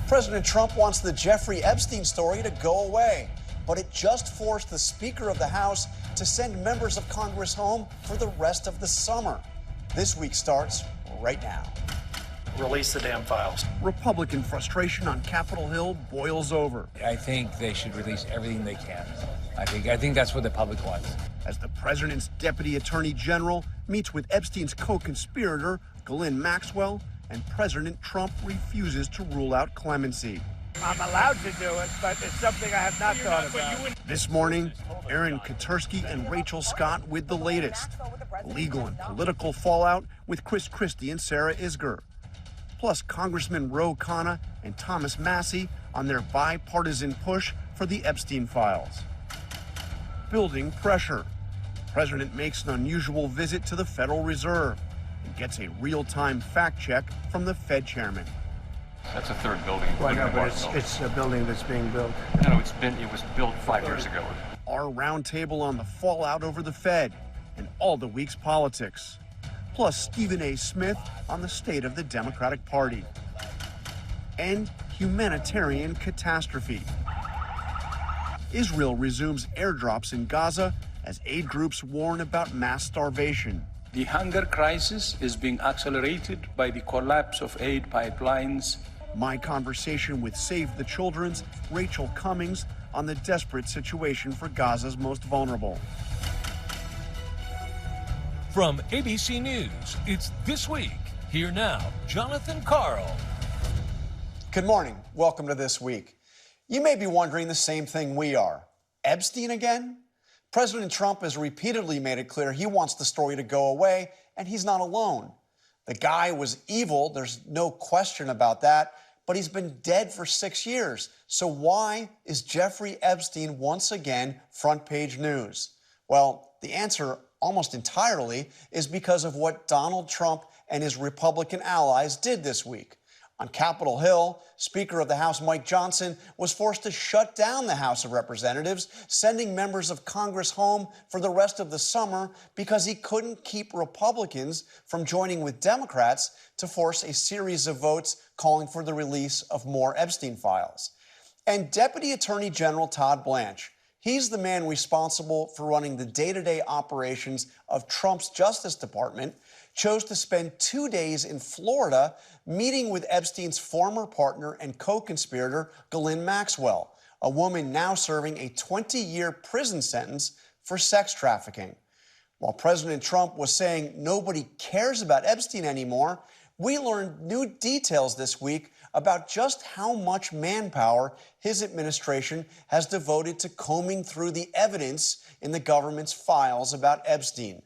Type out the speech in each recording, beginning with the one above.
President Trump wants the Jeffrey Epstein story to go away, but it just forced the Speaker of the House to send members of Congress home for the rest of the summer. This week starts right now. Release the damn files. Republican frustration on Capitol Hill boils over. I think they should release everything they can. I think that's what the public wants. As the president's deputy attorney general meets with Epstein's co-conspirator, Ghislaine Maxwell, and President Trump refuses to rule out clemency. I'm allowed to do it, but it's something I have not thought about. This morning, Aaron Katersky and Rachael Scott with the latest. Legal and political fallout with Christie and Sarah Isgur. Plus, Congressman Khanna and Thomas Massie on their bipartisan push for the Epstein files. Building pressure. President makes an unusual visit to the Federal Reserve and gets a real-time fact check from the Fed chairman. That's a third building. Well, no, but it's a building that's being built. No, it was built 5 years ago. Our roundtable on the fallout over the Fed and all the week's politics. Plus Stephen A. Smith on the state of the Democratic Party. And humanitarian catastrophe. Israel resumes airdrops in Gaza as aid groups warn about mass starvation. The hunger crisis is being accelerated by the collapse of aid pipelines. My conversation with Save the Children's Rachael Cummings on the desperate situation for Gaza's most vulnerable. From ABC News, it's This Week. Here now, Jonathan Karl. Good morning. Welcome to This Week. You may be wondering the same thing we are. Epstein again? President Trump has repeatedly made it clear he wants the story to go away, and he's not alone. The guy was evil, there's no question about that, but he's been dead for 6 years. So why is Jeffrey Epstein once again front page news? Well, the answer almost entirely is because of what Donald Trump and his Republican allies did this week. On Capitol Hill, Speaker of the House Mike Johnson was forced to shut down the House of Representatives, sending members of Congress home for the rest of the summer because he couldn't keep Republicans from joining with Democrats to force a series of votes calling for the release of more Epstein files. And Deputy Attorney General Todd Blanche, he's the man responsible for running the day-to-day operations of Trump's Justice Department, chose to spend 2 days in Florida meeting with Epstein's former partner and co-conspirator, Ghislaine Maxwell, a woman now serving a 20-year prison sentence for sex trafficking. While President Trump was saying nobody cares about Epstein anymore, we learned new details this week about just how much manpower his administration has devoted to combing through the evidence in the government's files about Epstein.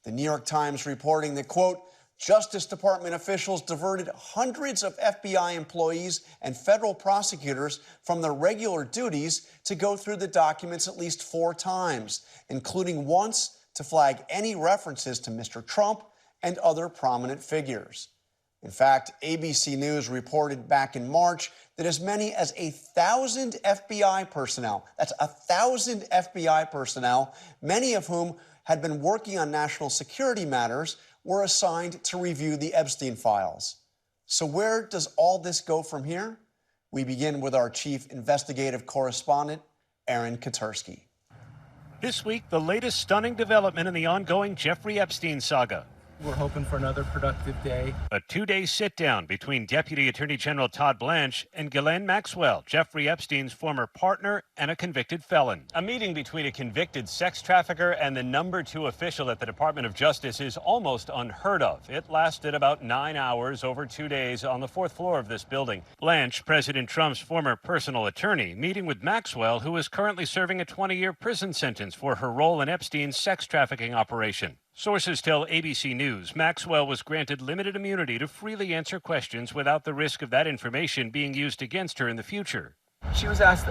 The New York Times reporting that, quote, Justice Department officials diverted hundreds of FBI employees and federal prosecutors from their regular duties to go through the documents at least 4 times, including once to flag any references to Mr. Trump and other prominent figures. In fact, ABC News reported back in March that as many as 1,000 FBI personnel, that's 1,000 FBI personnel, many of whom had been working on national security matters, were assigned to review the Epstein files. So where does all this go from here? We begin with our chief investigative correspondent, Aaron Katersky. This week, the latest stunning development in the ongoing Jeffrey Epstein saga. We're hoping for another productive day. A 2-day sit-down between Deputy Attorney General Todd Blanche and Ghislaine Maxwell, Jeffrey Epstein's former partner and a convicted felon. A meeting between a convicted sex trafficker and the number 2 official at the Department of Justice is almost unheard of. It lasted about 9 hours over 2 days on the 4th floor of this building. Blanche, President Trump's former personal attorney, meeting with Maxwell, who is currently serving a 20-year prison sentence for her role in Epstein's sex trafficking operation. Sources tell ABC News Maxwell was granted limited immunity to freely answer questions without the risk of that information being used against her in the future. She was asked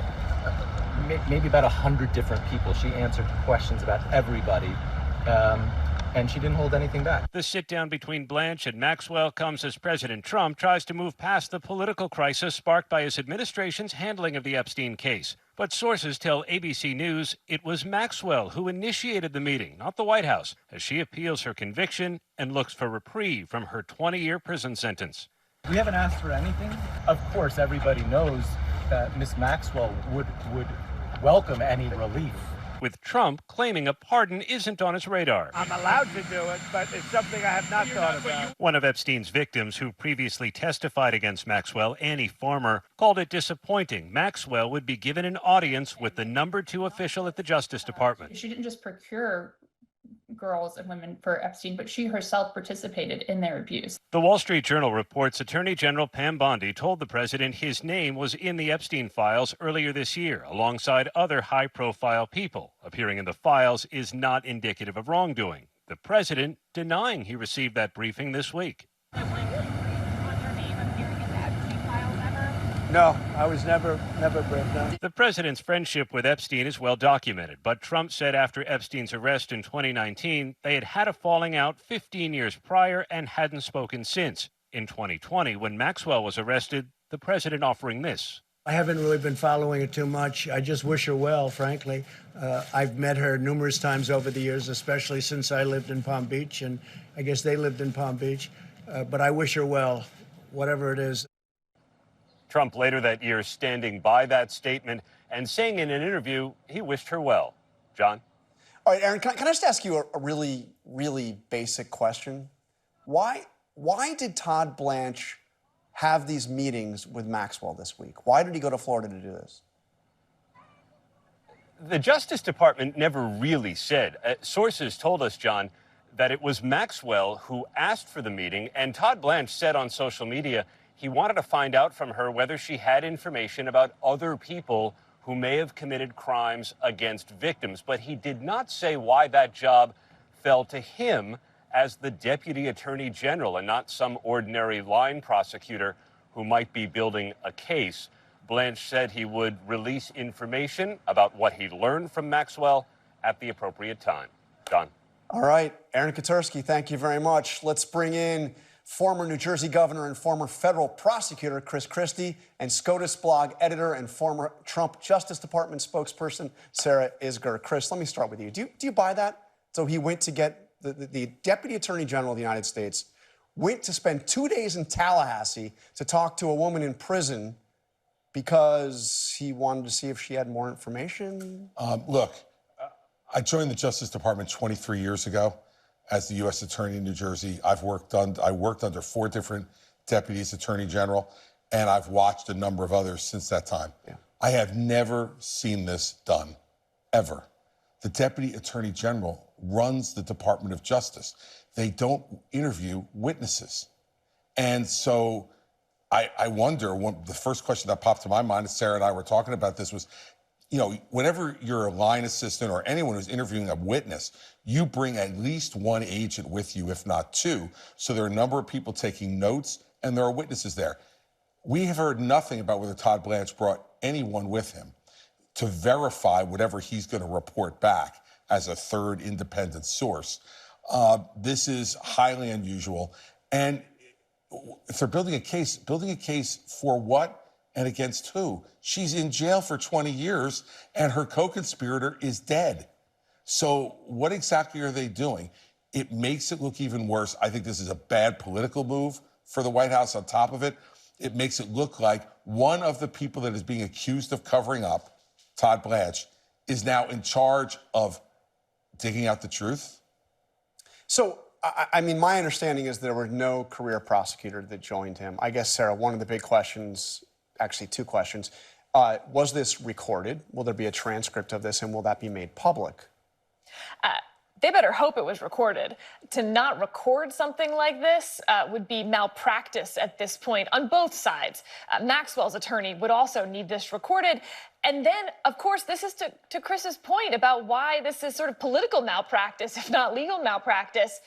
maybe about 100 different people. She answered questions about everybody, and she didn't hold anything back. The sit-down between Blanche and Maxwell comes as President Trump tries to move past the political crisis sparked by his administration's handling of the Epstein case. But sources tell ABC News it was Maxwell who initiated the meeting, not the White House, as she appeals her conviction and looks for reprieve from her 20-year prison sentence. We haven't asked for anything. Of course, everybody knows that Miss Maxwell would welcome any relief. With Trump claiming a pardon isn't on his radar. I'm allowed to do it, but it's something I have not thought about. One of Epstein's victims who previously testified against Maxwell, Annie Farmer, called it disappointing Maxwell would be given an audience with the number 2 official at the Justice Department. She didn't just procure girls and women for Epstein, but she herself participated in their abuse. The Wall Street Journal reports Attorney General Pam Bondi told the president his name was in the Epstein files earlier this year, alongside other high-profile people. Appearing in the files is not indicative of wrongdoing. The president denying he received that briefing this week. No, I was never briefed. No. The president's friendship with Epstein is well documented, but Trump said after Epstein's arrest in 2019, they had a falling out 15 years prior and hadn't spoken since. In 2020, when Maxwell was arrested, the president offering this. I haven't really been following it too much. I just wish her well, frankly. I've met her numerous times over the years, especially since I lived in Palm Beach, and I guess they lived in Palm Beach. But I wish her well, whatever it is. Trump later that year standing by that statement and saying in an interview he wished her well. John? All right, Aaron, can I just ask you a really, really basic question? Why did Todd Blanche have these meetings with Maxwell this week? Why did he go to Florida to do this? The Justice Department never really said. Sources told us, John, that it was Maxwell who asked for the meeting, and Todd Blanche said on social media he wanted to find out from her whether she had information about other people who may have committed crimes against victims. But he did not say why that job fell to him as the Deputy Attorney General and not some ordinary line prosecutor who might be building a case. Blanche said he would release information about what he learned from Maxwell at the appropriate time. John. All right, Aaron Katersky, thank you very much. Let's bring in former New Jersey governor and former federal prosecutor Chris Christie and SCOTUS blog editor and former Trump Justice Department spokesperson Sarah Isgur. Chris, let me start with you. Do you buy that? So he went to get the Deputy Attorney General of the United States, went to spend 2 days in Tallahassee to talk to a woman in prison because he wanted to see if she had more information? Look, I joined the Justice Department 23 years ago as the U.S. Attorney in New Jersey. I worked under 4 different deputies attorney general, and I've watched a number of others since that time. Yeah. I have never seen this done, ever. The Deputy Attorney General runs the Department of Justice. They don't interview witnesses. And so I wonder, the first question that popped to my mind as Sarah and I were talking about this was, you know, whenever you're a line assistant or anyone who's interviewing a witness, you bring at least 1 agent with you, if not 2. So there are a number of people taking notes, and there are witnesses there. We have heard nothing about whether Todd Blanche brought anyone with him to verify whatever he's going to report back as a third independent source. This is highly unusual. And if they're building a case for what? And against who? She's in jail for 20 years, and her co-conspirator is dead. So what exactly are they doing? It makes it look even worse. I think this is a bad political move for the White House. On top of it, it makes it look like one of the people that is being accused of covering up, Todd Blanche, is now in charge of digging out the truth. So, I mean, my understanding is there were no career prosecutor that joined him. I guess, Sarah, one of the big questions, actually 2 questions, was this recorded? Will there be a transcript of this, and will that be made public? They better hope it was recorded. To not record something like this would be malpractice at this point on both sides. Maxwell's attorney would also need this recorded. And then, of course, this is to Chris's point about why this is sort of political malpractice, if not legal malpractice.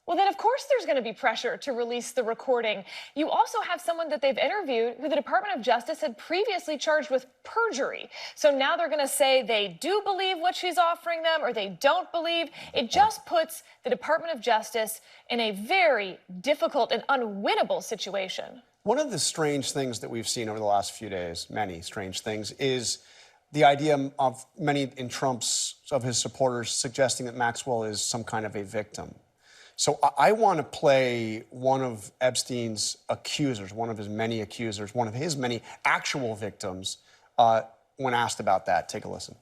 Well, then, of course, there's going to be pressure to release the recording. You also have someone that they've interviewed who the Department of Justice had previously charged with perjury. So now they're going to say they do believe what she's offering them or they don't believe. It just puts the Department of Justice in a very difficult and unwinnable situation. One of the strange things that we've seen over the last few days, many strange things, is the idea of many of his supporters suggesting that Maxwell is some kind of a victim. So I want to play one of Epstein's accusers, one of his many accusers, one of his many actual victims, when asked about that. Take a listen.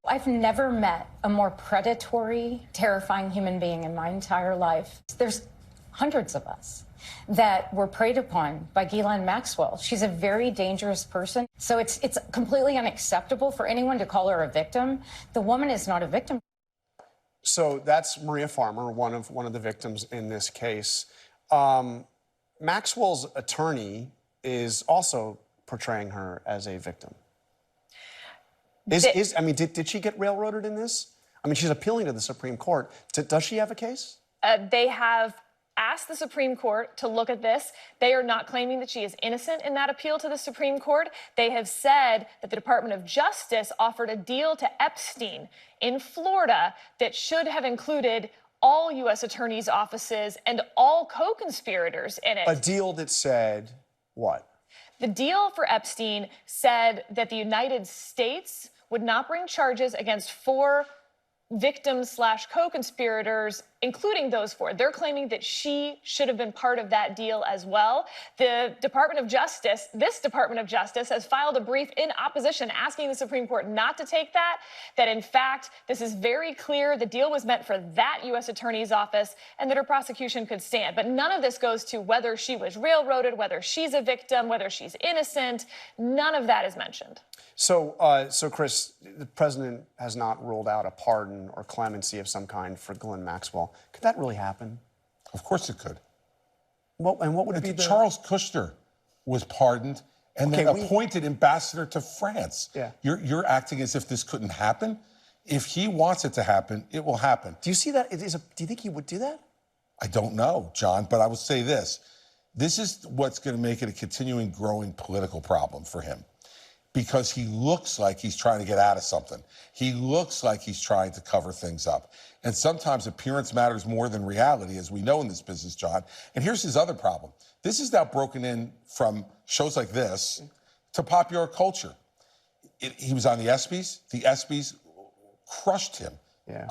I've never met a more predatory, terrifying human being in my entire life. There's hundreds of us that were preyed upon by Ghislaine Maxwell. She's a very dangerous person. So it's completely unacceptable for anyone to call her a victim. The woman is not a victim. So that's Maria Farmer, one of the victims in this case. Maxwell's attorney is also portraying her as a victim. Did she get railroaded in this? I mean, she's appealing to the Supreme Court. Does she have a case? They have asked the Supreme Court to look at this. They are not claiming that she is innocent in that appeal to the Supreme Court. They have said that the Department of Justice offered a deal to Epstein in Florida that should have included all U.S. attorneys' offices and all co-conspirators in it. A deal that said what? The deal for Epstein said that the United States would not bring charges against 4 victims / co-conspirators, including those 4. They're claiming that she should have been part of that deal as well. The Department of Justice, this Department of Justice, has filed a brief in opposition asking the Supreme Court not to take that in fact, this is very clear. The deal was meant for that U.S. Attorney's Office and that her prosecution could stand. But none of this goes to whether she was railroaded, whether she's a victim, whether she's innocent. None of that is mentioned. So, Chris, the president has not ruled out a pardon or clemency of some kind for Ghislaine Maxwell. Could that really happen? Of course it could. What would it be? Charles Kushner was pardoned and then appointed ambassador to France. Yeah. You're acting as if this couldn't happen. If he wants it to happen, it will happen. Do you see that? Do you think he would do that? I don't know, John, but I will say this. This is what's going to make it a continuing growing political problem for him. Because he looks like he's trying to get out of something. He looks like he's trying to cover things up. And sometimes appearance matters more than reality, as we know in this business, John. And here's his other problem. This is now broken in from shows like this to popular culture. He was on the ESPYs. The ESPYs crushed him. Yeah.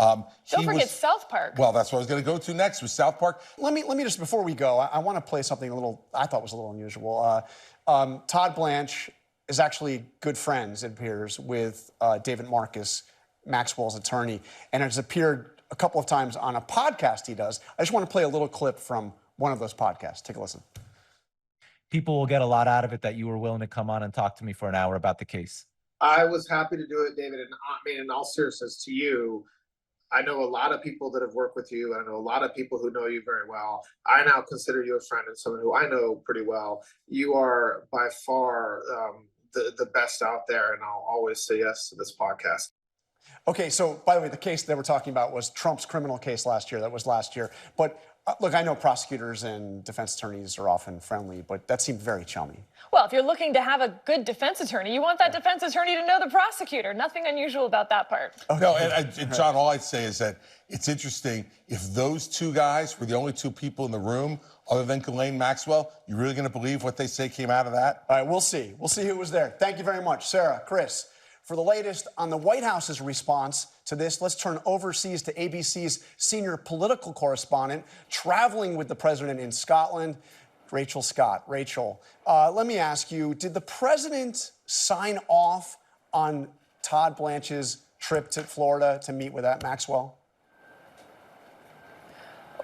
Don't forget South Park. Well, that's what I was going to go to next, was South Park. Let me just, before we go, I want to play something I thought was a little unusual. Todd Blanche is actually good friends, it appears, with David Marcus, Maxwell's attorney, and has appeared a couple of times on a podcast he does. I just want to play a little clip from one of those podcasts. Take a listen. People will get a lot out of it that you were willing to come on and talk to me for an hour about the case. I was happy to do it, David. And I mean, in all seriousness to you, I know a lot of people that have worked with you. I know a lot of people who know you very well. I now consider you a friend and someone who I know pretty well. You are by far the best out there, and I'll always say yes to this podcast. Okay, so by the way, the case that we're talking about was Trump's criminal case last year. That was last year. But look, I know prosecutors and defense attorneys are often friendly, but that seemed very chummy. Well, if you're looking to have a good defense attorney, you want that defense attorney to know the prosecutor. Nothing unusual about that part. No, and John, all I'd say is that it's interesting. If those 2 guys were the only 2 people in the room, other than Ghislaine Maxwell, you really going to believe what they say came out of that? All right, we'll see. We'll see who was there. Thank you very much, Sarah, Chris. For the latest on the White House's response to this, let's turn overseas to ABC's senior political correspondent, traveling with the president in Scotland, Rachel Scott. Rachel, let me ask you, did the president sign off on Todd Blanche's trip to Florida to meet with Maxwell?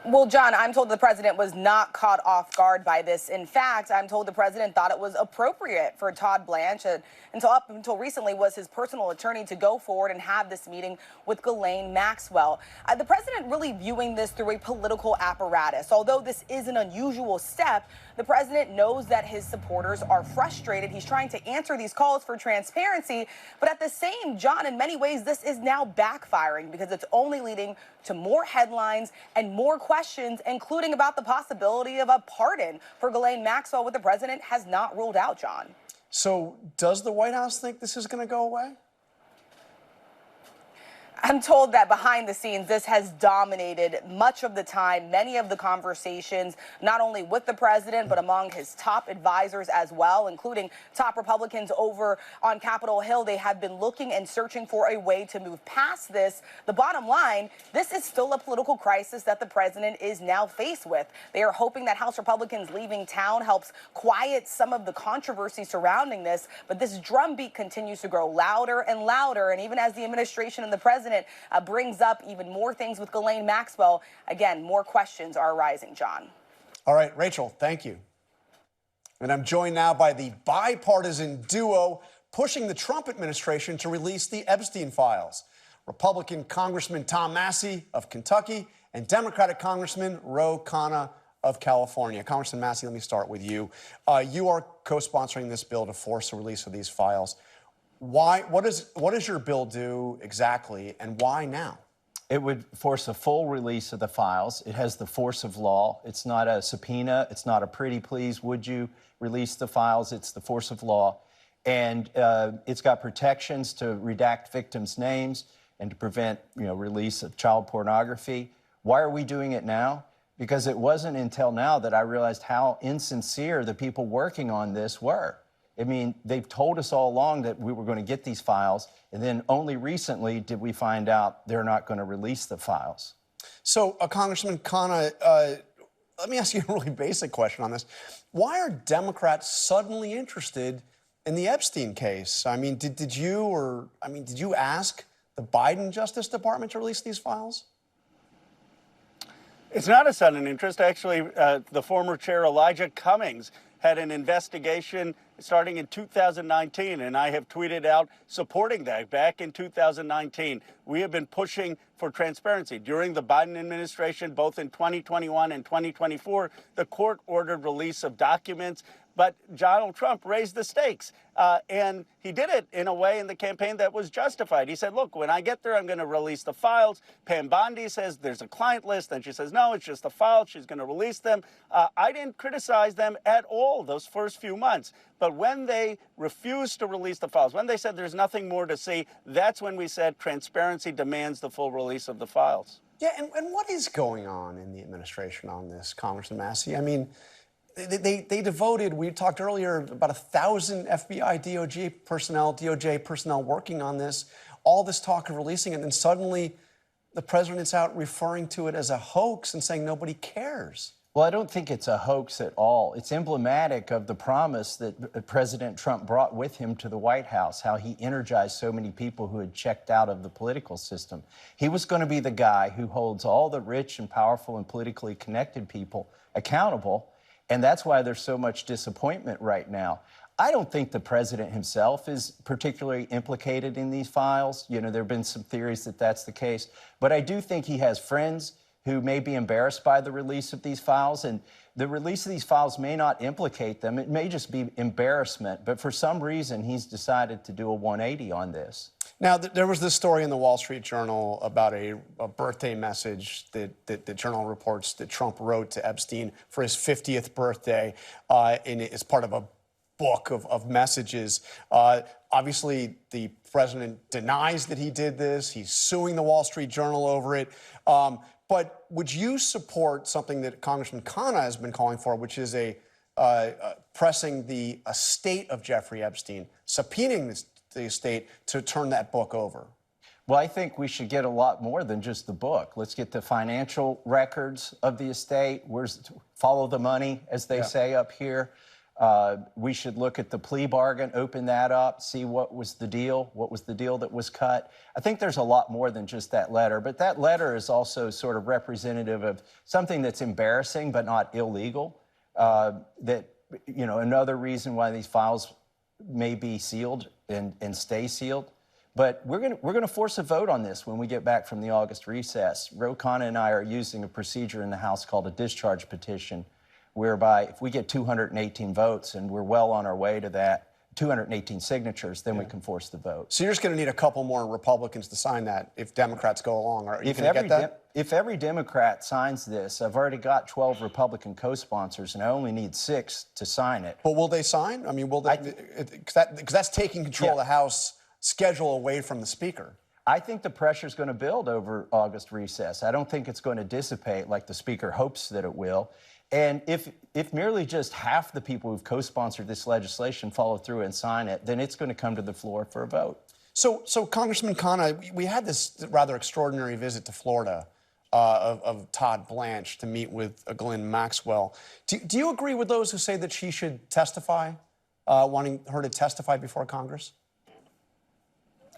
Well, John, I'm told the president was not caught off guard by this. In fact, I'm told the president thought it was appropriate for Todd Blanche, up until recently was his personal attorney, to go forward and have this meeting with Ghislaine Maxwell. The president really viewing this through a political apparatus. Although this is an unusual step, the president knows that his supporters are frustrated. He's trying to answer these calls for transparency. But at the same, John, in many ways, this is now backfiring because it's only leading to more headlines and more questions, including about the possibility of a pardon for Ghislaine Maxwell, what the president has not ruled out, John. So does the White House think this is going to go away? I'm told that behind the scenes, this has dominated much of the time, many of the conversations, not only with the president, but among his top advisors as well, including top Republicans over on Capitol Hill. They have been looking and searching for a way to move past this. The bottom line, this is still a political crisis that the president is now faced with. They are hoping that House Republicans leaving town helps quiet some of the controversy surrounding this, but this drumbeat continues to grow louder and louder, and even as the administration and the president brings up even more things with Ghislaine Maxwell, again, more questions are arising, John. All right, Rachel, thank you. And I'm joined now by the bipartisan duo pushing the Trump administration to release the Epstein files. Republican Congressman Tom Massie of Kentucky and Democratic Congressman Khanna of California. Congressman Massie, let me start with you. You are co-sponsoring this bill to force the release of these files. Why? What does your bill do exactly, and why now? It would force a full release of the files. It has the force of law. It's not a subpoena. It's not a pretty please, would you release the files? It's the force of law. And it's got protections to redact victims' names and to prevent, release of child pornography. Why are we doing it now? Because it wasn't until now that I realized how insincere the people working on this were. I mean, they've told us all along that we were going to get these files, and then only recently did we find out they're not going to release the files. So, Congressman Khanna, let me ask you a really basic question on this. Why are Democrats suddenly interested in the Epstein case? I mean, did you ask the Biden Justice Department to release these files? It's not a sudden interest. Actually, the former chair, Elijah Cummings, had an investigation starting in 2019, and I have tweeted out supporting that back in 2019. We have been pushing for transparency. During the Biden administration, both in 2021 and 2024, the court ordered release of documents, but Donald Trump raised the stakes, and he did it in a way in the campaign that was justified. He said, look, when I get there, I'm going to release the files. Pam Bondi says there's a client list, and she says, no, it's just the files. She's going to release them. I didn't criticize them at all those first few months. But when they refused to release the files, when they said there's nothing more to see, that's when we said transparency demands the full release of the files. Yeah, and what is going on in the administration on this, Congressman Massie? I mean, they devoted, we talked earlier, about 1,000 FBI, DOJ personnel working on this, all this talk of releasing it, and then suddenly the president's out referring to it as a hoax and saying nobody cares. Well, I don't think it's a hoax at all. It's emblematic of the promise that President Trump brought with him to the White House, how he energized so many people who had checked out of the political system. He was going to be the guy who holds all the rich and powerful and politically connected people accountable, and that's why there's so much disappointment right now. I don't think the president himself is particularly implicated in these files. There have been some theories that that's the case, but I do think he has friends who may be embarrassed by the release of these files, and the release of these files may not implicate them. It may just be embarrassment, but for some reason, he's decided to do a 180 on this. Now, there was this story in the Wall Street Journal about a birthday message that the Journal reports that Trump wrote to Epstein for his 50th birthday, and it's part of a book of messages. Obviously, the president denies that he did this. He's suing the Wall Street Journal over it. But would you support something that Congressman Khanna has been calling for, which is pressing the estate of Jeffrey Epstein, subpoenaing the estate to turn that book over? Well, I think we should get a lot more than just the book. Let's get the financial records of the estate. Follow the money, as they say up here. We should look at the plea bargain, open that up, see what was the deal that was cut. I think there's a lot more than just that letter, but that letter is also sort of representative of something that's embarrassing but not illegal. Another reason why these files may be sealed and stay sealed. But we're going to force a vote on this when we get back from the August recess. Khanna and I are using a procedure in the House called a discharge petition, whereby if we get 218 votes, and we're well on our way to that, 218 signatures, then we can force the vote. So you're just going to need a couple more Republicans to sign that if Democrats go along. Are you going to get that? If every Democrat signs this, I've already got 12 Republican co-sponsors, and I only need 6 to sign it. But will they sign? I mean, will they? Because that's taking control of the House schedule away from the Speaker. I think the pressure is going to build over August recess. I don't think it's going to dissipate like the Speaker hopes that it will. And if merely just half the people who've co-sponsored this legislation follow through and sign it, then it's going to come to the floor for a vote. So Congressman Khanna, we had this rather extraordinary visit to Florida of Todd Blanche to meet with Ghislaine Maxwell. Do you agree with those who say that she should testify, wanting her to testify before Congress?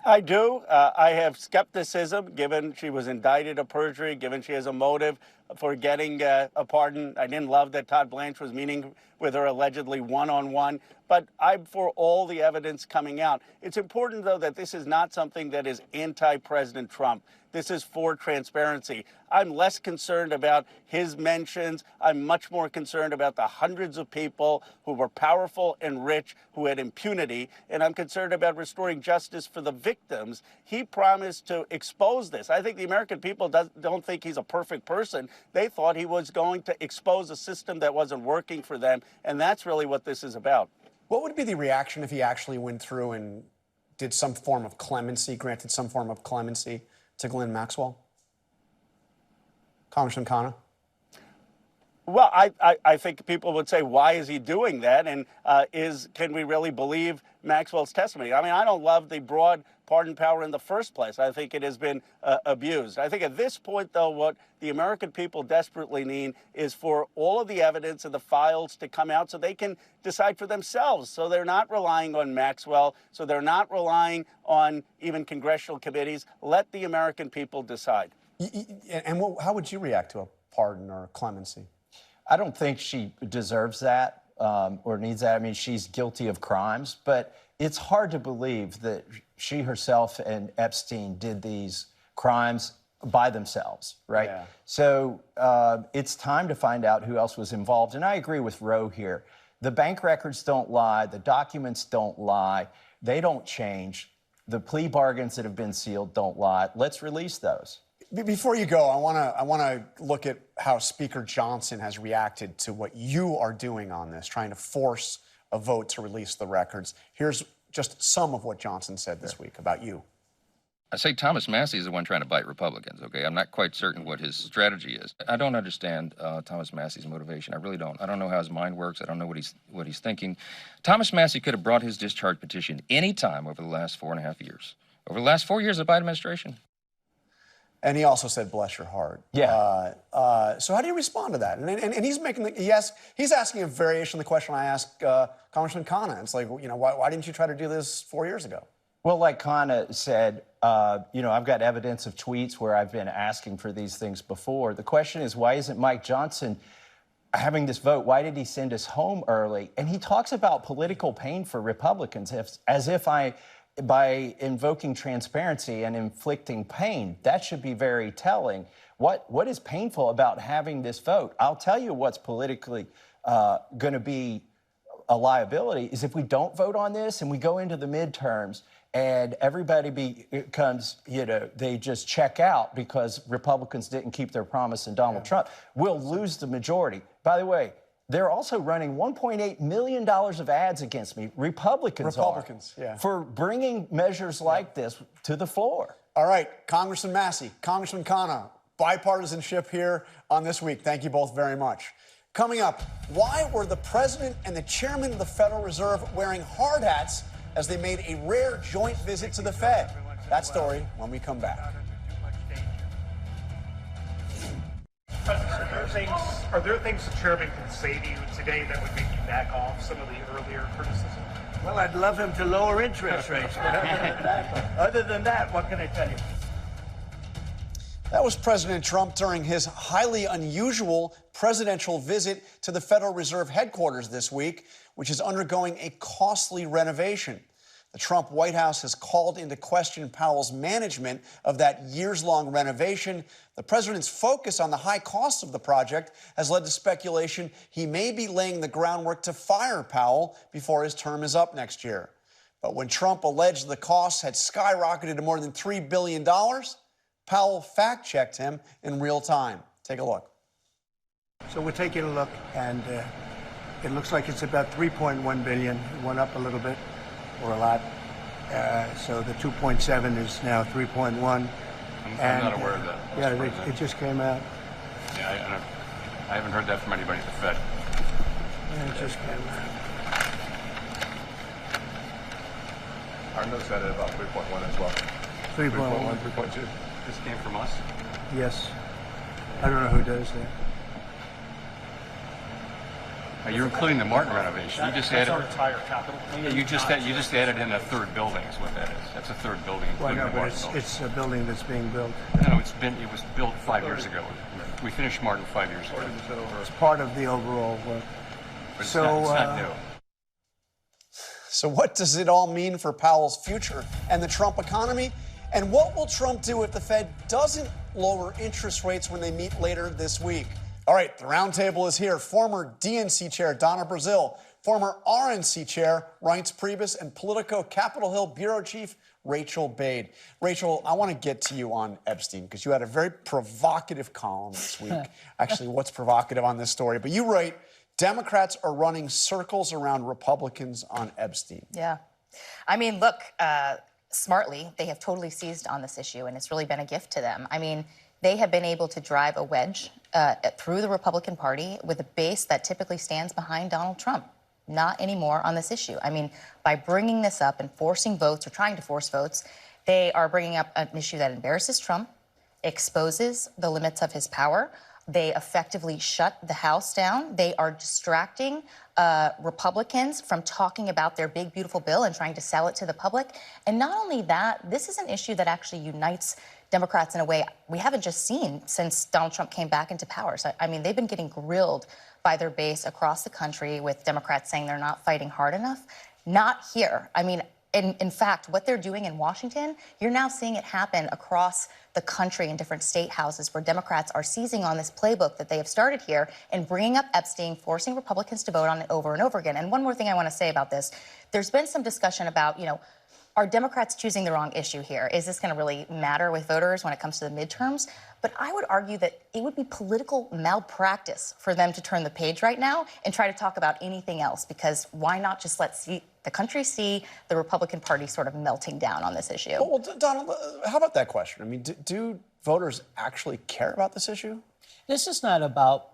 I do. I have skepticism, given she was indicted of perjury, given she has a motive for getting a pardon. I didn't love that Todd Blanche was meeting with her allegedly one-on-one, but I'm for all the evidence coming out. It's important, though, that this is not something that is anti-President Trump. This is for transparency. I'm less concerned about his mentions. I'm much more concerned about the hundreds of people who were powerful and rich, who had impunity, and I'm concerned about restoring justice for the victims. He promised to expose this. I think the American people don't think he's a perfect person. They thought he was going to expose a system that wasn't working for them, and that's really what this is about. What would be the reaction if he actually went through and did some form of clemency, granted some form of clemency to Ghislaine Maxwell? Congressman Khanna? Well, I think people would say, why is he doing that? And can we really believe Maxwell's testimony? I mean, I don't love the broad pardon power in the first place. I think it has been abused. I think at this point, though, what the American people desperately need is for all of the evidence and the files to come out so they can decide for themselves. So they're not relying on Maxwell, so they're not relying on even congressional committees. Let the American people decide. And how would you react to a pardon or clemency? I don't think she deserves that or needs that. I mean, she's guilty of crimes, but it's hard to believe that she herself and Epstein did these crimes by themselves, right? Yeah. So it's time to find out who else was involved. And I agree with Roe here. The bank records don't lie. The documents don't lie. They don't change. The plea bargains that have been sealed don't lie. Let's release those. Before you go, I want to look at how Speaker Johnson has reacted to what you are doing on this, trying to force a vote to release the records. Here's just some of what Johnson said this week about you. I say Thomas Massie is the one trying to bite Republicans, okay? I'm not quite certain what his strategy is. I don't understand Thomas Massie's motivation. I really don't. I don't know how his mind works. I don't know what he's thinking. Thomas Massie could have brought his discharge petition any time over the last 4.5 years. Over the last 4 years of the Biden administration. And he also said, bless your heart. Yeah. So how do you respond to that? And he's making he's asking a variation of the question I asked Congressman Khanna. It's like, you know, why didn't you try to do this 4 years ago? Well, like Khanna said, you know, I've got evidence of tweets where I've been asking for these things before. The question is, why isn't Mike Johnson having this vote? Why did he send us home early? And he talks about political pain for Republicans as if by invoking transparency and inflicting pain. That should be very telling. What is painful about having this vote? I'll tell you what's politically going to be a liability is if we don't vote on this and we go into the midterms and everybody becomes, you know, they just check out because Republicans didn't keep their promise in Donald Trump. We'll lose the majority. By the way, they're also running $1.8 million of ads against me. Republicans are, for bringing measures like this to the floor. All right, Congressman Massie, Congressman Khanna, bipartisanship here on This Week. Thank you both very much. Coming up, why were the president and the chairman of the Federal Reserve wearing hard hats as they made a rare joint visit to the Fed? That story when we come back. Are there things the chairman can say to you today that would make you back off some of the earlier criticism? Well, I'd love him to lower interest rates. Other than that, what can I tell you? That was President Trump during his highly unusual presidential visit to the Federal Reserve headquarters this week, which is undergoing a costly renovation. The Trump White House has called into question Powell's management of that years-long renovation. The president's focus on the high costs of the project has led to speculation he may be laying the groundwork to fire Powell before his term is up next year. But when Trump alleged the costs had skyrocketed to more than $3 billion, Powell fact-checked him in real time. Take a look. So we're taking a look, and it looks like it's about $3.1 billion. It went up a little bit, or a lot. So the 2.7 is now 3.1. I'm not aware of that. Yeah, it just came out. Yeah, I haven't heard that from anybody at the Fed. Yeah, it just came out. Our notes had it about 3.1 as well. 3.1. 3.2. This came from us? Yes. I don't know who does that. You're including the Martin renovation. You just added our entire capital. Yeah, you just added in a third building. Is what that is. That's a third building. Well, no, including the but Martin building. it's a building that's being built. No, it was built 5 years ago. We finished Martin 5 years ago. It's part of the overall work. But it's So, not new. So what does it all mean for Powell's future and the Trump economy? And what will Trump do if the Fed doesn't lower interest rates when they meet later this week? All right, the roundtable is here. Former DNC chair Donna Brazile, former RNC chair Reince Priebus, and Politico Capitol Hill bureau chief Rachael Bade. Rachael, I want to get to you on Epstein because you had a very provocative column this week. Actually, what's provocative on this story? But you write, Democrats are running circles around Republicans on Epstein. Yeah. I mean, look, smartly, they have totally seized on this issue, and it's really been a gift to them. I mean, they have been able to drive a wedge through the Republican Party with a base that typically stands behind Donald Trump. Not anymore on this issue. I mean, by bringing this up and forcing votes or trying to force votes, they are bringing up an issue that embarrasses Trump, exposes the limits of his power. They effectively shut the House down. They are distracting Republicans from talking about their big, beautiful bill and trying to sell it to the public. And not only that, this is an issue that actually unites Democrats in a way we haven't just seen since Donald Trump came back into power. So, I mean, they've been getting grilled by their base across the country with Democrats saying they're not fighting hard enough. Not here. I mean, in fact, what they're doing in Washington, you're now seeing it happen across the country in different state houses where Democrats are seizing on this playbook that they have started here and bringing up Epstein, forcing Republicans to vote on it over and over again. And one more thing I want to say about this, there's been some discussion about, are Democrats choosing the wrong issue here? Is this going to really matter with voters when it comes to the midterms? But I would argue that it would be political malpractice for them to turn the page right now and try to talk about anything else, because why not just let the country see the Republican Party sort of melting down on this issue? Well, Donald, how about that question? I mean, do voters actually care about this issue? This is not about,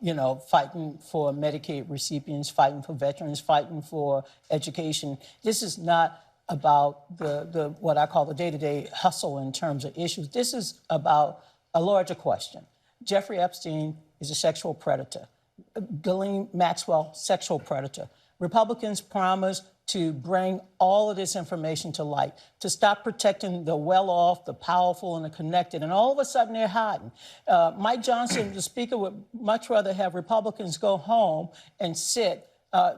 fighting for Medicaid recipients, fighting for veterans, fighting for education. This is not about the what I call the day-to-day hustle in terms of issues. This is about a larger question. Jeffrey Epstein is a sexual predator. Ghislaine Maxwell, sexual predator. Republicans promised to bring all of this information to light, to stop protecting the well-off, the powerful, and the connected, and all of a sudden they're hiding. Mike Johnson, the speaker, would much rather have Republicans go home and sit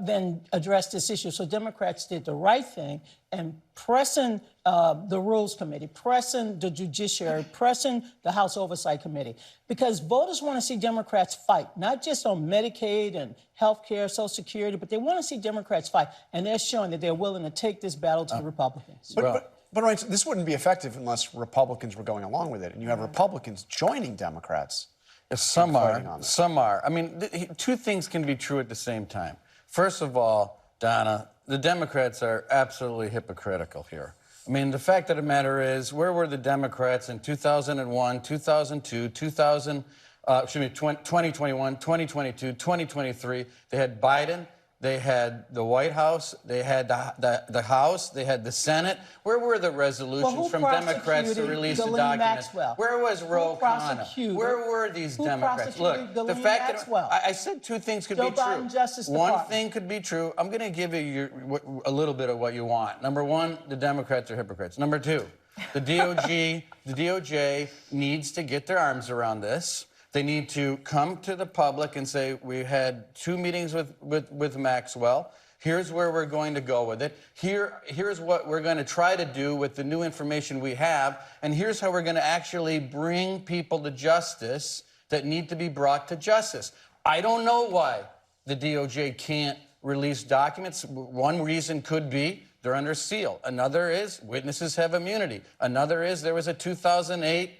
than address this issue. So Democrats did the right thing and pressing the Rules Committee, pressing the Judiciary, pressing the House Oversight Committee, because voters want to see Democrats fight, not just on Medicaid and health care, Social Security, but they want to see Democrats fight, and they're showing that they're willing to take this battle to the Republicans. But right, this wouldn't be effective unless Republicans were going along with it, and you have Republicans joining Democrats. Some are. I mean, two things can be true at the same time. First of all, Donna, the Democrats are absolutely hypocritical here. I mean, the fact of the matter is, where were the Democrats in 2001, 2002, 2021, 2022, 2023? They had Biden, they had the White House, they had the House, they had the Senate. Where were the resolutions from Democrats to release the documents? Maxwell? Where was Khanna? Where were these Democrats? Look, the fact that I said two things could be true. One thing could be true. I'm going to give you a little bit of what you want. Number one, the Democrats are hypocrites. Number two, the DOJ needs to get their arms around this. They need to come to the public and say, we had 2 meetings with Maxwell. Here's where we're going to go with it. Here's what we're going to try to do with the new information we have. And here's how we're going to actually bring people to justice that need to be brought to justice. I don't know why the DOJ can't release documents. One reason could be they're under seal. Another is witnesses have immunity. Another is there was a 2008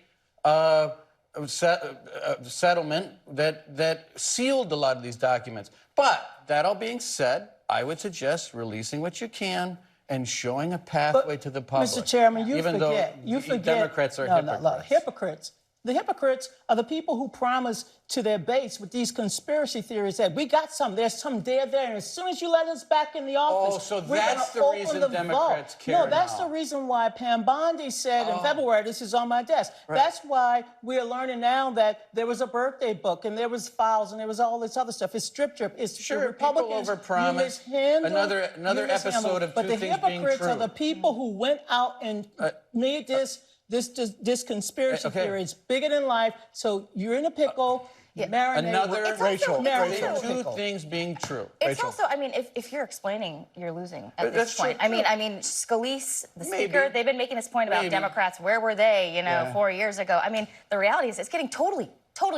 settlement that sealed a lot of these documents. But that all being said, I would suggest releasing what you can and showing a pathway to the public. Mr. Chairman, you even forget. though You forget. Democrats are hypocrites. No, hypocrites. The hypocrites are the people who promise to their base with these conspiracy theories that we got some, there's some there, and as soon as you let us back in the office, so we're that's gonna the open reason Democrats vault. care No, that's now. the reason why Pam Bondi said in February, this is on my desk. Right. That's why we're learning now that there was a birthday book and there was files and there was all this other stuff. It's strip. It's Sure, the Republicans. people overpromise. Another episode of But two the things being hypocrites true. are the people who went out and made this conspiracy theory. It's bigger than life. So you're in a pickle. Marinate. Rachel, Marinate. two things being true. It's also, I mean, if you're explaining, you're losing at That's this point. true, I mean, Scalise, the Maybe. speaker, they've been making this point about Maybe. Democrats. Where were they, 4 years ago? I mean, the reality is it's getting totally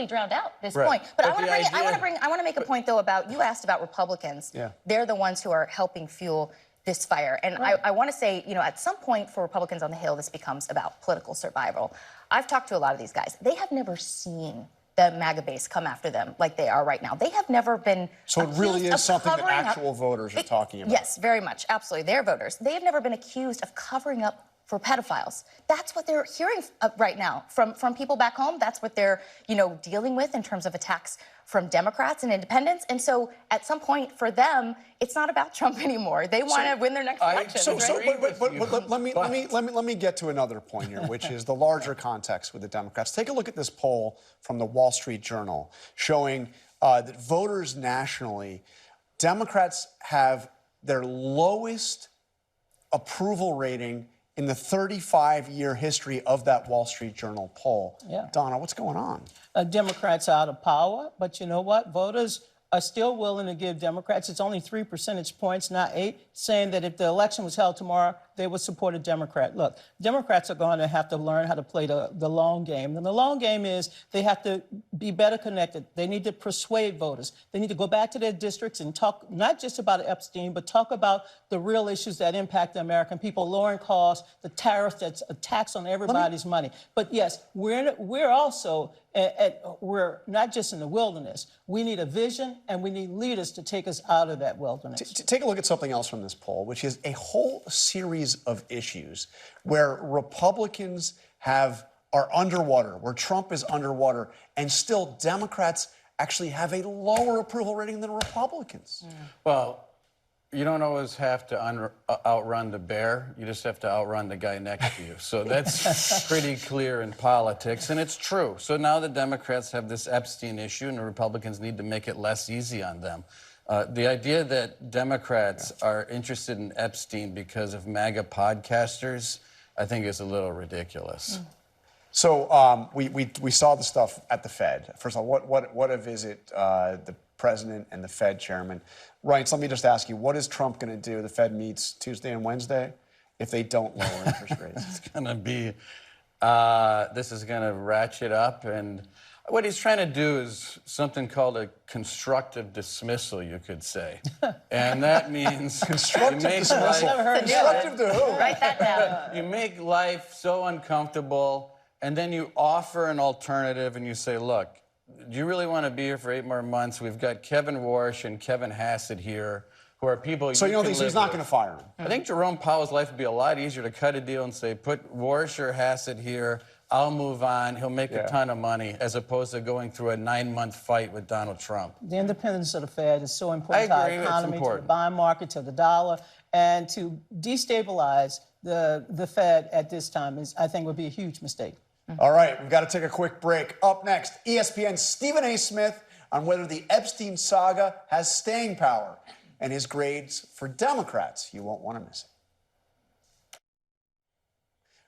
drowned out at this point. But I want to make a point though about, you asked about Republicans. Yeah. They're the ones who are helping fuel this fire. And I want to say, at some point for Republicans on the Hill, this becomes about political survival. I've talked to a lot of these guys. They have never seen the MAGA base come after them like they are right now. They have never been So it really accused is of something that covering up- actual voters are talking about. Yes, very much. Absolutely. They're voters. They have never been accused of covering up for pedophiles. That's what they're hearing right now from people back home. That's what they're, dealing with in terms of attacks from Democrats and independents. And so at some point for them, it's not about Trump anymore. They want to win their next election. But let me get to another point here, which is the larger context with the Democrats. Take a look at this poll from the Wall Street Journal showing that voters nationally, Democrats have their lowest approval rating in the 35-year history of that Wall Street Journal poll. Yeah. Donna, what's going on? Democrats are out of power, but you know what? Voters are still willing to give Democrats, it's only 3 percentage points, not 8, saying that if the election was held tomorrow, they would support a Democrat. Look, Democrats are going to have to learn how to play the long game. And the long game is they have to be better connected. They need to persuade voters. They need to go back to their districts and talk not just about Epstein, but talk about the real issues that impact the American people, lowering costs, the tariffs, that's a tax on everybody's money. But yes, we're also we're not just in the wilderness. We need a vision, and we need leaders to take us out of that wilderness. Take a look at something else from this poll, which is a whole series of issues where Republicans are underwater, where Trump is underwater, and still Democrats actually have a lower approval rating than Republicans. Well, you don't always have to outrun the bear. You just have to outrun the guy next to you. So that's pretty clear in politics, and it's true. So now the Democrats have this Epstein issue, and the Republicans need to make it less easy on them. The idea that Democrats are interested in Epstein because of MAGA podcasters, I think is a little ridiculous. So we saw the stuff at the Fed. First of all, what a visit the president and the Fed chairman. Reince, let me just ask you, what is Trump going to do? The Fed meets Tuesday and Wednesday if they don't lower interest rates. It's going to be, this is going to ratchet up. And what he's trying to do is something called a constructive dismissal, you could say. And that means constructive dismissal. Constructive to who? Write that down. You make life so uncomfortable, and then you offer an alternative, and you say, look, do you really want to be here for 8 more months? We've got Kevin Warsh and Kevin Hassett here, who are people So you don't think he's not going to fire him? I think Jerome Powell's life would be a lot easier to cut a deal and say, put Warsh or Hassett here, I'll move on, he'll make a ton of money, as opposed to going through a 9-month fight with Donald Trump. The independence of the Fed is so important to our economy, to the bond market, to the dollar, and to destabilize the Fed at this time I think would be a huge mistake. All right, we've got to take a quick break. Up next, ESPN's Stephen A. Smith on whether the Epstein saga has staying power and his grades for Democrats. You won't want to miss it.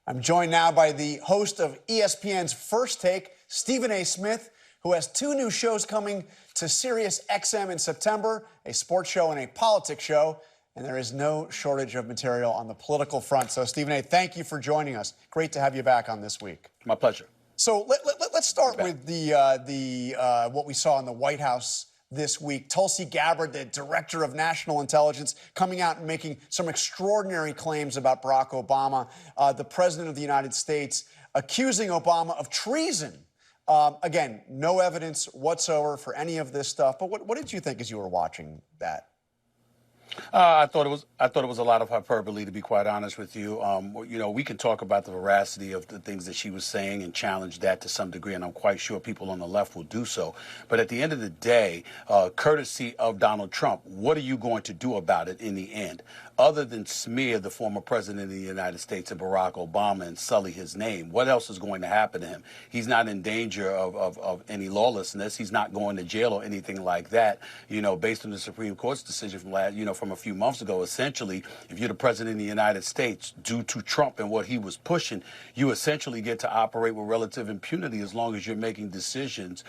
I'm joined now by the host of ESPN's First Take, Stephen A. Smith, who has 2 new shows coming to Sirius XM in September, a sports show and a politics show. And there is no shortage of material on the political front. So, Stephen A., thank you for joining us. Great to have you back on This Week. My pleasure. So let's start with what we saw in the White House this week. Tulsi Gabbard, the director of national intelligence, coming out and making some extraordinary claims about Barack Obama, the president of the United States, accusing Obama of treason. Again, no evidence whatsoever for any of this stuff. But what did you think as you were watching that? I thought it was a lot of hyperbole, to be quite honest with you. You know, we can talk about the veracity of the things that she was saying and challenge that to some degree, and I'm quite sure people on the left will do so. But at the end of the day, courtesy of Donald Trump, what are you going to do about it in the end? Other than smear the former president of the United States and Barack Obama and sully his name, what else is going to happen to him? He's not in danger of any lawlessness. He's not going to jail or anything like that. You know, based on the Supreme Court's decision from a few months ago, essentially, if you're the president of the United States, due to Trump and what he was pushing, you essentially get to operate with relative impunity as long as you're making decisions,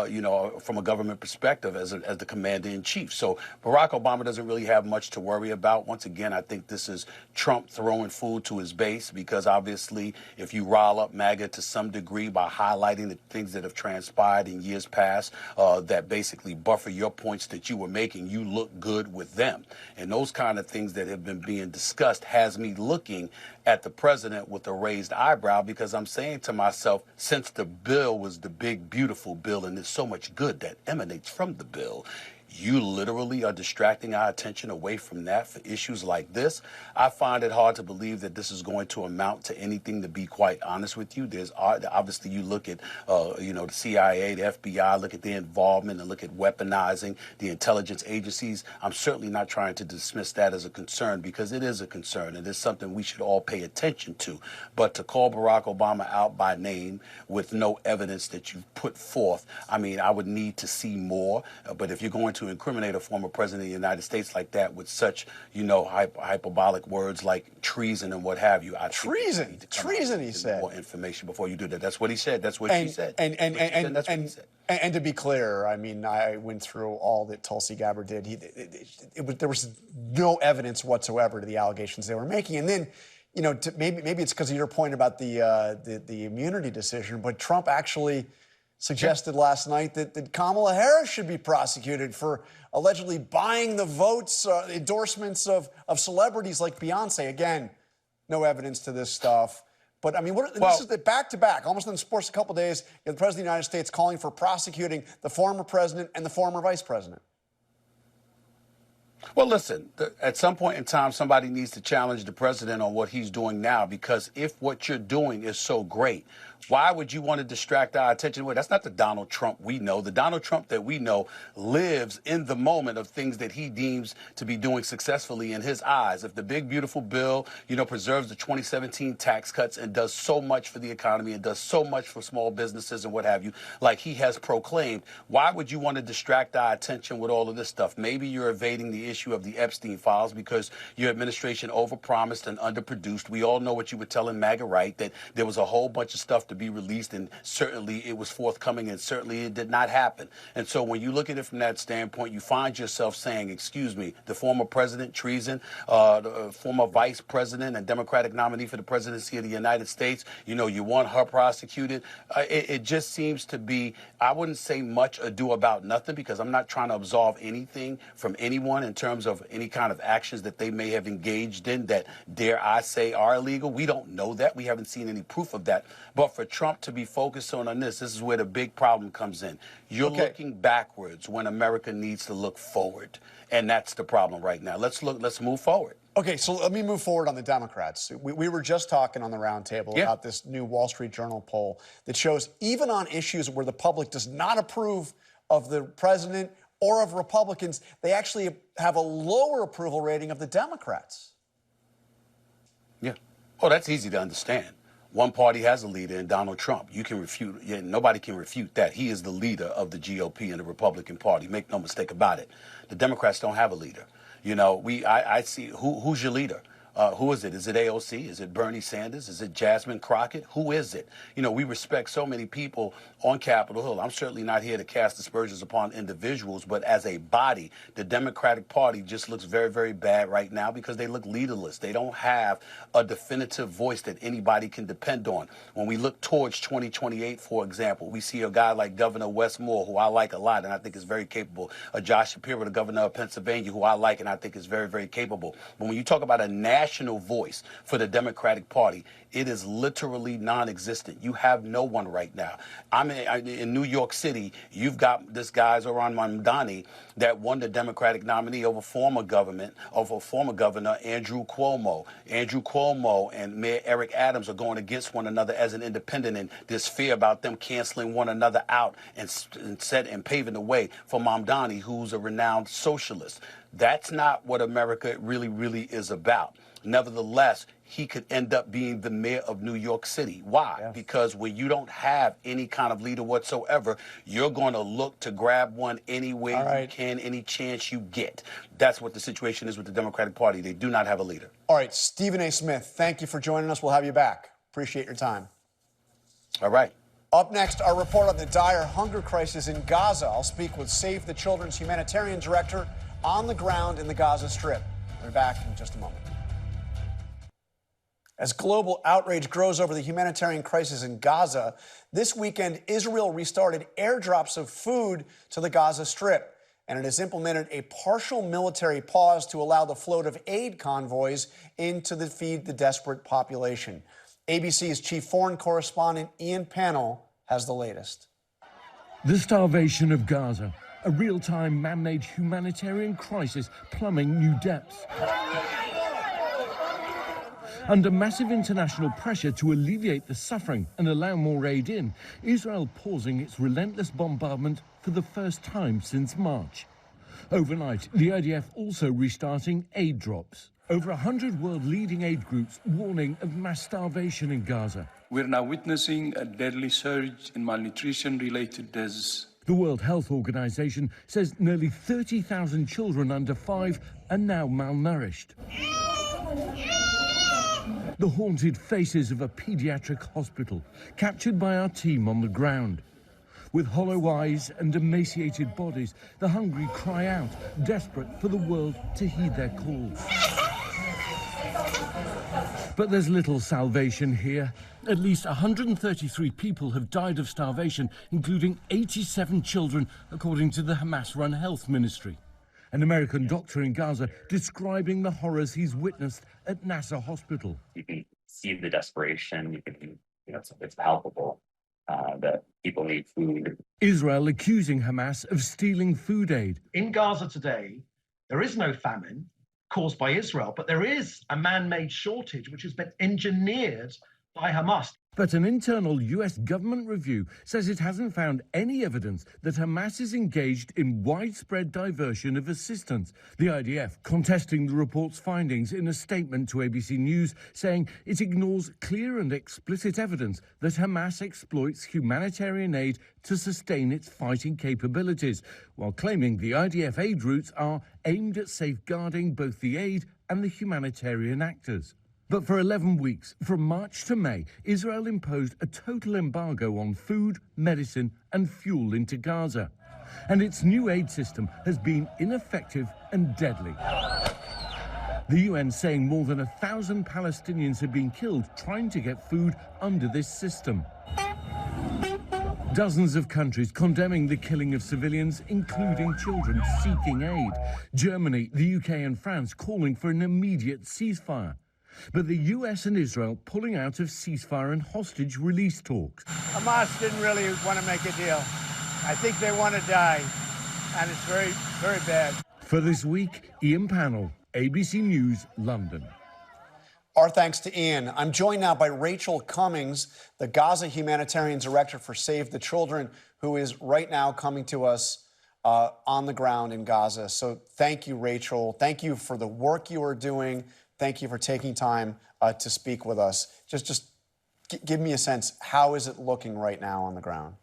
you know, from a government perspective as the commander in chief. So Barack Obama doesn't really have much to worry about. Once again, I think this is Trump throwing food to his base, because obviously if you rile up MAGA to some degree by highlighting the things that have transpired in years past that basically buffer your points that you were making, you look good with them. And those kind of things that have been being discussed has me looking at the president with a raised eyebrow, because I'm saying to myself, since the bill was the big, beautiful bill, and there's so much good that emanates from the bill, you literally are distracting our attention away from that for issues like this. I find it hard to believe that this is going to amount to anything, to be quite honest with you. There's obviously, you look at, you know, the CIA, the FBI, look at their involvement and look at weaponizing the intelligence agencies. I'm certainly not trying to dismiss that as a concern, because it is a concern and it's something we should all pay attention to. But to call Barack Obama out by name with no evidence that you've put forth, I mean, I would need to see more. But if you're going to incriminate a former president of the United States like that with such, you know, hyperbolic words like treason and what have you, treason, he said. More information before you do that. That's what he said. That's what she said. And to be clear, I mean, I went through all that Tulsi Gabbard did. There was no evidence whatsoever to the allegations they were making. And then, you know, maybe it's because of your point about the immunity decision, but Trump actually suggested last night that Kamala Harris should be prosecuted for allegedly buying the votes, endorsements of celebrities like Beyonce. Again, no evidence to this stuff. But, I mean, this is the back-to-back, almost in the sports a couple of days, you have the President of the United States calling for prosecuting the former president and the former vice president. Well, listen, at some point in time, somebody needs to challenge the president on what he's doing now, because if what you're doing is so great, why would you want to distract our attention? Well, that's not the Donald Trump we know. The Donald Trump that we know lives in the moment of things that he deems to be doing successfully in his eyes. If the big, beautiful bill, you know, preserves the 2017 tax cuts and does so much for the economy and does so much for small businesses and what have you, like he has proclaimed, why would you want to distract our attention with all of this stuff? Maybe you're evading the issue of the Epstein files because your administration overpromised and underproduced. We all know what you were telling MAGA, right, that there was a whole bunch of stuff to be released, and certainly it was forthcoming, and certainly it did not happen. And so when you look at it from that standpoint, you find yourself saying, excuse me, the former president, treason, the former vice president and Democratic nominee for the presidency of the United States, you know, you want her prosecuted. It just seems to be, I wouldn't say much ado about nothing, because I'm not trying to absolve anything from anyone in terms of any kind of actions that they may have engaged in that, dare I say, are illegal. We don't know that. We haven't seen any proof of that. But for Trump to be focused on this is where the big problem comes in. You're looking backwards when America needs to look forward. And that's the problem right now. Let's move forward. Okay, so let me move forward on the Democrats. We were just talking on the roundtable about this new Wall Street Journal poll that shows even on issues where the public does not approve of the president or of Republicans, they actually have a lower approval rating of the Democrats. Yeah. Oh, that's easy to understand. One party has a leader in Donald Trump. You can refute, nobody can refute that. He is the leader of the GOP and the Republican Party. Make no mistake about it. The Democrats don't have a leader. You know, I see, who's your leader? Who is it? Is it AOC? Is it Bernie Sanders? Is it Jasmine Crockett? Who is it? You know, we respect so many people on Capitol Hill. I'm certainly not here to cast aspersions upon individuals, but as a body, the Democratic Party just looks very, very bad right now because they look leaderless. They don't have a definitive voice that anybody can depend on. When we look towards 2028, for example, we see a guy like Governor Wes Moore, who I like a lot and I think is very capable. Josh Shapiro, the governor of Pennsylvania, who I like and I think is very, very capable. But when you talk about a national national voice for the Democratic Party, it is literally non-existent. You have no one right now. I'm in New York City. You've got this guy, Zohran Mamdani, that won the Democratic nominee over former governor Andrew Cuomo. Andrew Cuomo and Mayor Eric Adams are going against one another as an independent, and there's fear about them canceling one another out and paving the way for Mamdani, who's a renowned socialist. That's not what America really is about. Nevertheless, he could end up being the mayor of New York City. Why? Yeah. Because when you don't have any kind of leader whatsoever, you're going to look to grab one any way you can, any chance you get. That's what the situation is with the Democratic Party. They do not have a leader. All right, Stephen A. Smith, thank you for joining us. We'll have you back. Appreciate your time. All right. Up next, our report on the dire hunger crisis in Gaza. I'll speak with Save the Children's humanitarian director on the ground in the Gaza Strip. We'll be back in just a moment. As global outrage grows over the humanitarian crisis in Gaza, this weekend Israel restarted airdrops of food to the Gaza Strip, and it has implemented a partial military pause to allow the float of aid convoys in to feed the desperate population. ABC's chief foreign correspondent Ian Pannell has the latest. The starvation of Gaza, a real-time man-made humanitarian crisis plumbing new depths. Under massive international pressure to alleviate the suffering and allow more aid in, Israel pausing its relentless bombardment for the first time since March. Overnight, the IDF also restarting aid drops. Over 100 world-leading aid groups warning of mass starvation in Gaza. We're now witnessing a deadly surge in malnutrition-related deaths. The World Health Organization says nearly 30,000 children under 5 are now malnourished. The haunted faces of a pediatric hospital, captured by our team on the ground. With hollow eyes and emaciated bodies, the hungry cry out, desperate for the world to heed their call. But there's little salvation here. At least 133 people have died of starvation, including 87 children, according to the Hamas-run health ministry. An American doctor in Gaza describing the horrors he's witnessed at Nasser Hospital. You can see the desperation. It's palpable that people need food. Israel accusing Hamas of stealing food aid. In Gaza today, there is no famine caused by Israel, but there is a man-made shortage which has been engineered by Hamas. But an internal US government review says it hasn't found any evidence that Hamas is engaged in widespread diversion of assistance. The IDF contesting the report's findings in a statement to ABC News, saying it ignores clear and explicit evidence that Hamas exploits humanitarian aid to sustain its fighting capabilities, while claiming the IDF aid routes are aimed at safeguarding both the aid and the humanitarian actors. But for 11 weeks, from March to May, Israel imposed a total embargo on food, medicine and fuel into Gaza. And its new aid system has been ineffective and deadly. The UN saying more than 1,000 Palestinians have been killed trying to get food under this system. Dozens of countries condemning the killing of civilians, including children seeking aid. Germany, the UK and France calling for an immediate ceasefire. But the US and Israel pulling out of ceasefire and hostage release talks. Hamas didn't really want to make a deal. I think they want to die, and it's very, very bad. For this week, Ian Pannell, ABC News, London. Our thanks to Ian. I'm joined now by Rachael Cummings, the Gaza Humanitarian Director for Save the Children, who is right now coming to us on the ground in Gaza. So thank you, Rachael. Thank you for the work you are doing. Thank you for taking time to speak with us. Just give me a sense. How is it looking right now on the ground?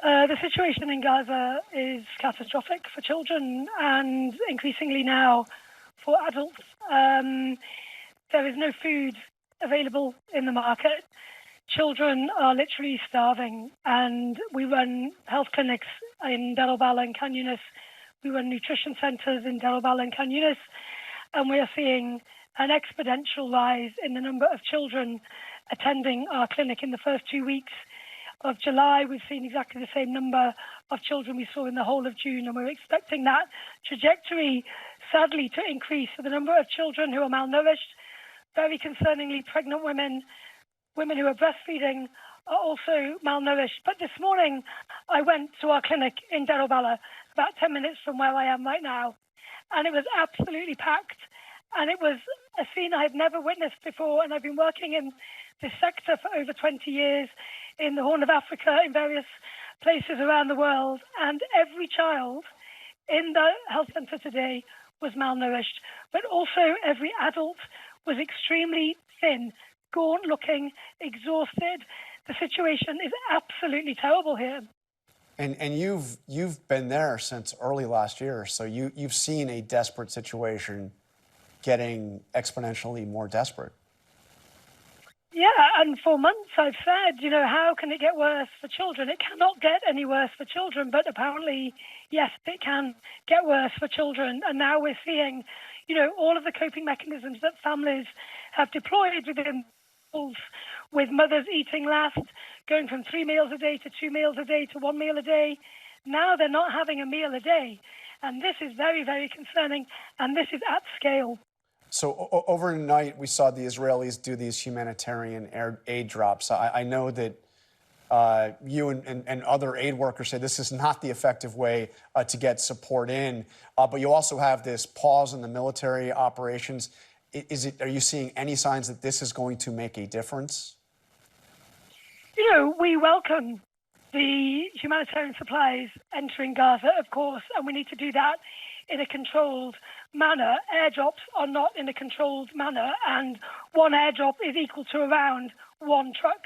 The situation in Gaza is catastrophic for children and increasingly now for adults. There is no food available in the market. Children are literally starving, and we run health clinics in Deir el-Balah and Khan Yunis. We run nutrition centres in Deir el-Balah and Khan Yunis. And we are seeing an exponential rise in the number of children attending our clinic in the first 2 weeks. of July. We've seen exactly the same number of children we saw in the whole of June, and we're expecting that trajectory, sadly, to increase. So the number of children who are malnourished, very concerningly, pregnant women, women who are breastfeeding are also malnourished. But this morning, I went to our clinic in Deir el-Balah, about 10 minutes from where I am right now, and it was absolutely packed. And it was a scene I had never witnessed before, and I've been working in this sector for over 20 years in the Horn of Africa, in various places around the world, and every child in the health centre today was malnourished, but also every adult was extremely thin, gaunt-looking, exhausted. The situation is absolutely terrible here. And you've been there since early last year, so you've seen a desperate situation getting exponentially more desperate. Yeah, and for months I've said, how can it get worse for children? It cannot get any worse for children, but apparently, yes, it can get worse for children. And now we're seeing, all of the coping mechanisms that families have deployed within schools, with mothers eating last, going from 3 meals a day to 2 meals a day to 1 meal a day. Now they're not having a meal a day. And this is very, very concerning, and this is at scale. So overnight, we saw the Israelis do these humanitarian aid drops. I know that you and other aid workers say this is not the effective way to get support in, but you also have this pause in the military operations. Are you seeing any signs that this is going to make a difference? We welcome the humanitarian supplies entering Gaza, of course, and we need to do that in a controlled manner. Airdrops are not in a controlled manner, and one airdrop is equal to around one truck.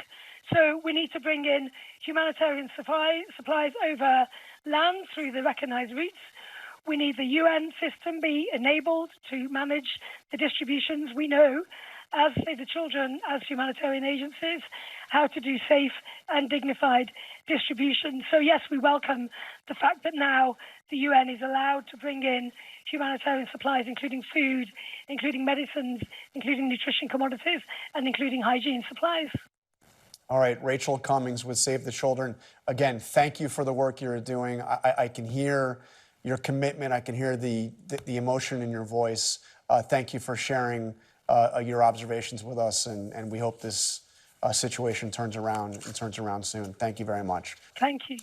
So we need to bring in humanitarian supplies over land through the recognised routes. We need the UN system be enabled to manage the distributions. We know, as Save the Children, as humanitarian agencies, how to do safe and dignified distribution. So yes, we welcome the fact that now the UN is allowed to bring in humanitarian supplies, including food, including medicines, including nutrition commodities, and including hygiene supplies. All right, Rachael Cummings with Save the Children. Again, thank you for the work you're doing. I can hear your commitment. I can hear the emotion in your voice. Thank you for sharing your observations with us, and we hope this situation turns around and turns around soon. Thank you very much. Thank you.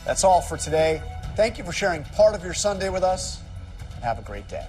That's all for today. Thank you for sharing part of your Sunday with us, and have a great day.